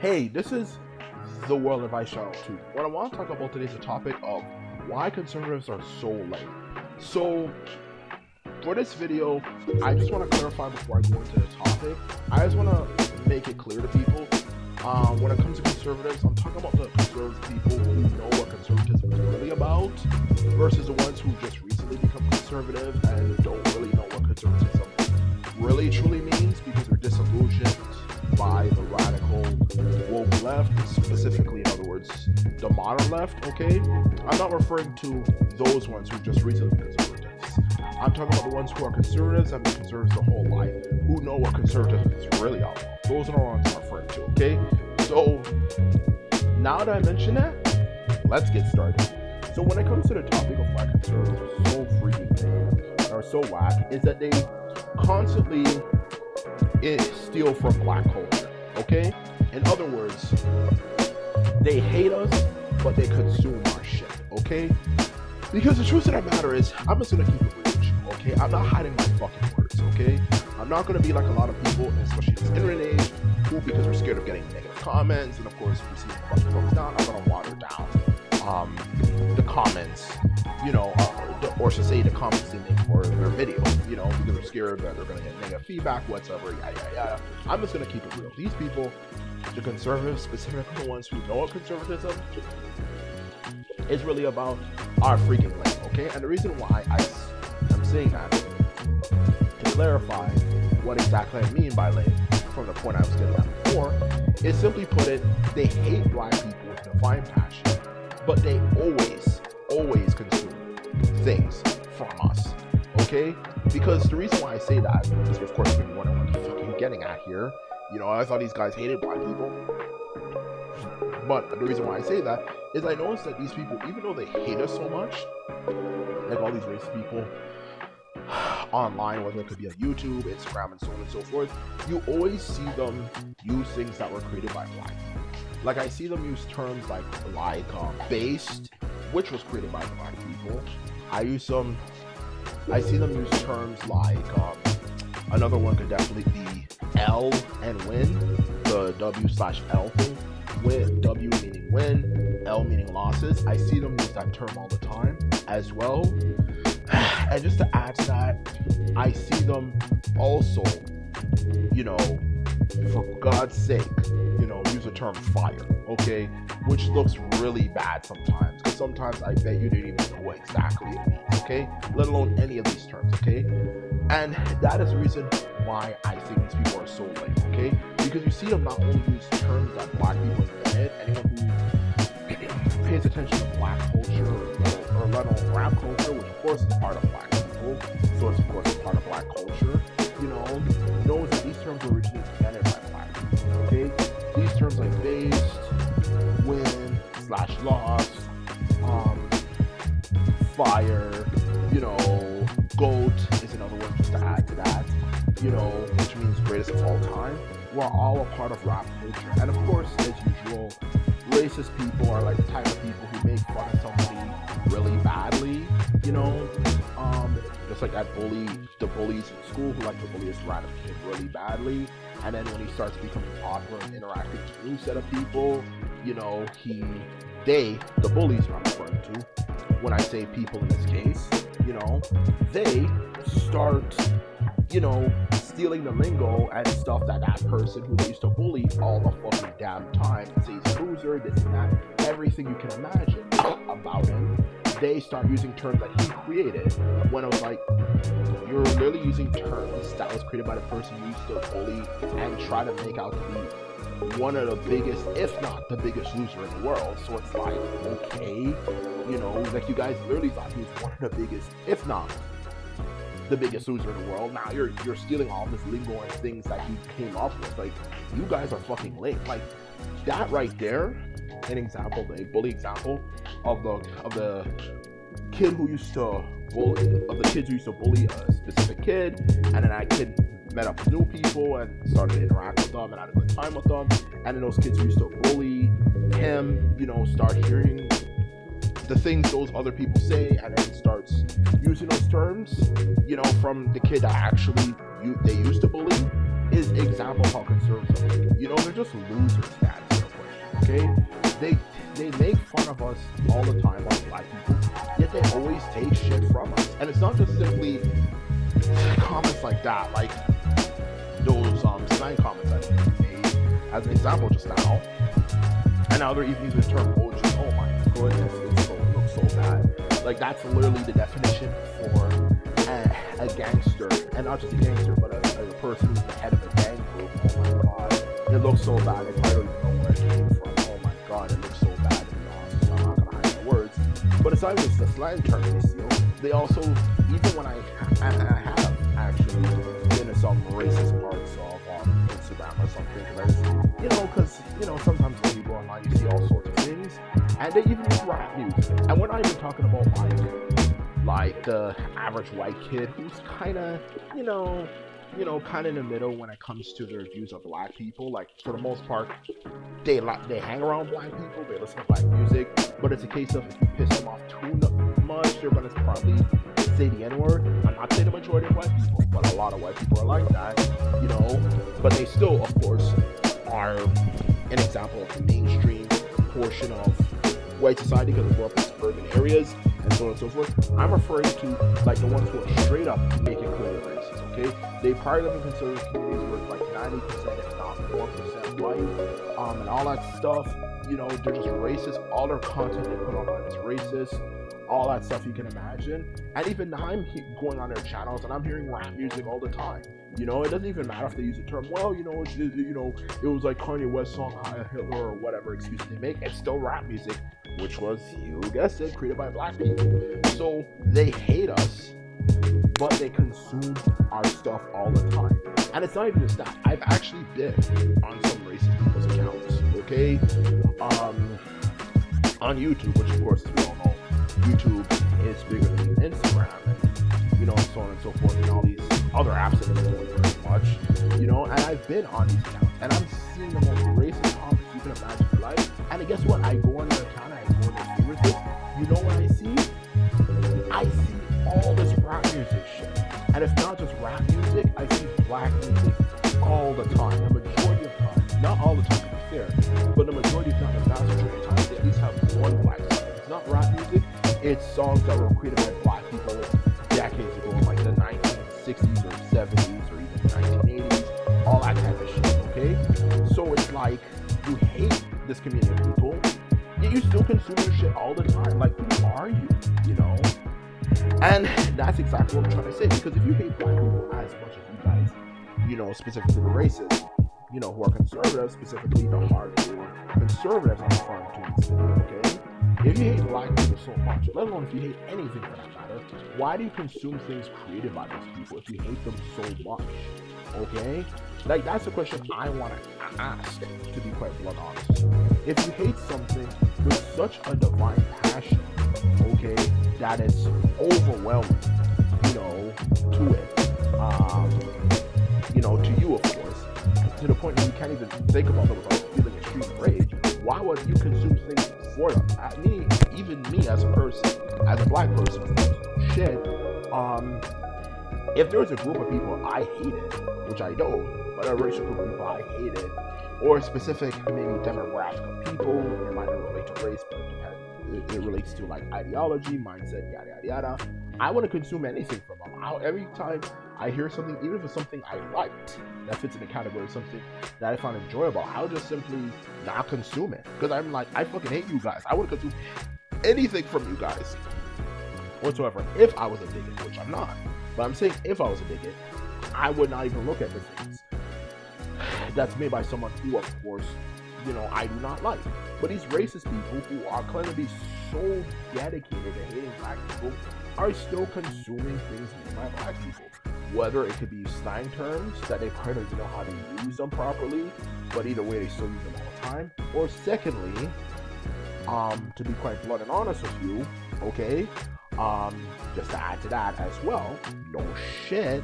Hey, this is the World Advice Channel 2. What I want to talk about today is the topic of why conservatives are so lame. So, for this video, I just want to clarify before I go into the topic. I just want to make it clear to people. When it comes to conservatives, I'm talking about the conservative people who know what conservatism is really about versus the ones who just recently become conservative and don't really know what conservatism really truly means because they're disillusioned by the radical woke left, specifically, in other words, the modern left, okay? I'm not referring to those ones who just recently been conservatives. I'm talking about the ones who are conservatives and been conservatives their whole life, who know what conservatism is really about. Those are the ones I'm referring to, okay? So, now that I mention that, let's get started. So when it comes to the topic of why conservatives are so freaking lame, or so whack, is that they constantly steal from black culture, okay? In other words, they hate us, but they consume our shit, okay? Because the truth of the matter is, I'm just gonna keep it real with you, okay? I'm not hiding my fucking words, okay? I'm not gonna be like a lot of people, especially in this internet age, who, because we're scared of getting negative comments, and of course, we see a bunch of folks down, I'm gonna water down the comments, you know, or to say the comments they make for their video, you know, because they're scared that they're gonna get negative feedback, whatever, yada yada yada. I'm just gonna keep it real. These people, the conservatives, specifically the ones who know what conservatism is really about, are freaking lame, okay? And the reason why I'm saying that, to clarify what exactly I mean by lame, from the point I was getting at before, is simply put it, they hate black people with divine passion, but they always consume things from us, okay? Because the reason why I say that is, of course, you're wondering what the fuck are you getting at here. You know, I thought these guys hated black people. But the reason why I say that is I noticed that these people, even though they hate us so much, like all these racist people online, whether it could be on YouTube, Instagram, and so on and so forth, you always see them use things that were created by black people. Like, I see them use terms like based, which was created by black people. I see them use terms like, another one could definitely be L and win, the W/L thing, with W meaning win, L meaning losses. I see them use that term all the time as well. And just to add to that, I see them also, you know, for God's sake, you know, use the term fire, okay? Which looks really bad sometimes, because sometimes I bet you didn't even know what exactly it means, okay? Let alone any of these terms, okay? And that is the reason why I think these people are so lame, okay? Because you see them not only use terms that black people invented, anyone who pays attention to black culture or let alone rap culture, which of course is part of black people, so it's of course a part of black culture, you know, knows that these terms were originally invented by black people, okay? These terms like based, win, /loss, fire, you know, GOAT is another one just to add to that, you know, which means greatest of all time. We're all a part of rap culture. And of course, as usual, racist people are like the type of people who make fun of somebody really badly, you know, just like the bullies in school who like to bully this random kid really badly, and then when he starts becoming popular and interacting with a new set of people, you know, the bullies I'm referring to, when I say people in this case, you know, they start, you know, stealing the lingo and stuff that person who they used to bully all the fucking damn time and say he's a loser, this and that, everything you can imagine about him. They start using terms that he created, when I was like, you're literally using terms that was created by the person who used to bully and try to make out to be one of the biggest, if not the biggest loser in the world. So it's like, okay, you know, like you guys literally thought he was one of the biggest, if not the biggest loser in the world. Now you're stealing all this lingo and things that he came up with. Like, you guys are fucking lame. Like, that right there, an example, a bully example of the kid who used to bully, of the kids who used to bully a specific kid, and then that kid met up with new people and started to interact with them and had a good time with them, and then those kids who used to bully him, you know, start hearing the things those other people say, and then starts using those terms, you know, from the kid that actually they used to bully, is example of how conservatives are. You know, they're just losers, guys. Okay, they they make fun of us all the time, us black people. Yet they always take shit from us, and it's not just simply comments like that, like those slang comments I made as an example just now. And now they're even using the term OG. Oh my goodness, it looks so bad. Like that's literally the definition for a gangster, and not just a gangster, but a person who's the head of a gang group. Oh my god, it looks so bad. I don't even know where it came from. Oh my god, it looks so bad. To be honest, I'm not gonna hide the words. But it's not just the slang term they steal. They also, even when I have actually been in some racist parts of Instagram or something, because sometimes when you go online you see all sorts of things, and they even use rap music. And we're not even talking about like the average white kid who's kind of kind of in the middle when it comes to their views of black people. Like for the most part, they hang around black people, they listen to black music, but it's a case of if you piss them off too much, they're gonna probably say the N-word. I'm not saying the majority of white people, but a lot of white people are like that, but they still, of course, are an example of the mainstream portion of white society because they grew up in suburban areas and so on and so forth. I'm referring to like the ones who are straight up making clear racist, okay? They probably live in conservative communities where it's like 90%, if not more percent white, and all that stuff. They're just racist. All their content they put online is racist. All that stuff you can imagine. And even I'm going on their channels and I'm hearing rap music all the time. It doesn't even matter if they use the term, well, it was like Kanye West song Heil Hitler or whatever excuse they make. It's still rap music, which was, you guessed it, created by black people. So they hate us, but they consume our stuff all the time. And it's not even just that. I've actually been on some racist people's accounts, okay? On YouTube, which of course we all know, YouTube is bigger than Instagram, and so on and so forth, and all these other apps that are doing very much, and I've been on these accounts, and I'm seeing the most racist comments you can imagine in your life. And guess what? I go on their account, I go on their favorites. You know what I see? I see all this rap music shit. And it's not just rap music, I see black music all the time. The majority of time. Not all the time, to be fair, but the majority of time, the vast majority of time, they at least have one black song. It's not rap music, it's songs that were created by black people decades ago, like the 1960s or 70s or even the 1980s, all that type of shit, okay? So it's like, you hate this community of people, yet you still consume your shit all the time. Like, who are you, And that's exactly what I'm trying to say, because if you hate black people as much as you guys, specifically the racists, who are conservative, specifically the hardcore conservatives I'm referring to in this video, okay? If you hate black people so much, let alone if you hate anything for that matter, why do you consume things created by those people if you hate them so much? Okay? Like, that's the question I want to ask, to be quite blunt honest. If you hate something with such a divine passion, okay, that is overwhelming, to it, to you, of course, to the point where you can't even think about them without feeling extreme rage, why would you consume things for them? Even me as a person, as a black person, shit, if there was a group of people I hated, which I don't, but a racial group of people I hated, or a specific maybe demographic of people, it might not relate to race, but it relates to like ideology, mindset, yada yada yada, I wouldn't consume anything from them. Every time I hear something, even if it's something I liked, that fits in the category of something that I found enjoyable, I'll just simply not consume it. Because I'm like, I fucking hate you guys. I wouldn't consume anything from you guys whatsoever if I was a bigot, which I'm not. But I'm saying if I was a bigot, I would not even look at the things that's made by someone who, of course, I do not like. But these racist people who are claiming to be so dedicated to hating black people are still consuming things made by black people. Whether it could be slang terms that they probably don't know how to use them properly, but either way they still use them all the time. Or secondly, to be quite blunt and honest with you, okay, just to add to that as well, no shit,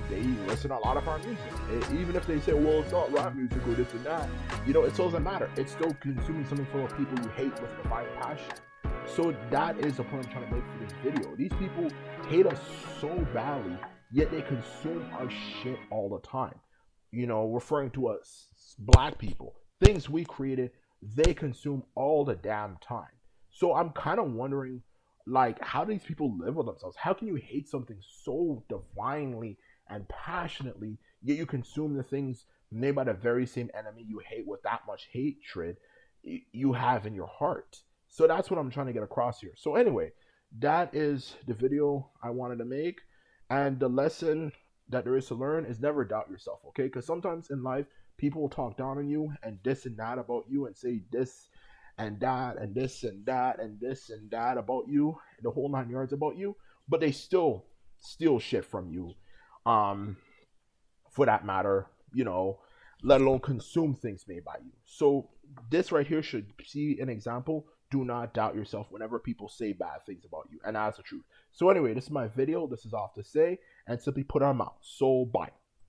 they listen to a lot of our music. Even if they say, well, it's not rap music or this and that, it still doesn't matter. It's still consuming something full of people you hate with a divine passion. So that is the point I'm trying to make for this video. These people hate us so badly, yet they consume our shit all the time. Referring to us black people, things we created they consume all the damn time. So I'm kind of wondering, like, how do these people live with themselves? How can you hate something so divinely and passionately, yet you consume the things made by the very same enemy you hate with that much hatred you have in your heart? So that's what I'm trying to get across here. So anyway, that is the video I wanted to make, and the lesson that there is to learn is never doubt yourself, okay? Because sometimes in life people will talk down on you and this and that about you and say this and that and this and that and this and that about you, the whole 9 yards about you, but they still steal shit from you. Um, for that matter, let alone consume things made by you. So this right here should see an example. Do not doubt yourself whenever people say bad things about you, and that's the truth. So anyway, this is my video. This is off to say, and simply put our mouth. So bye.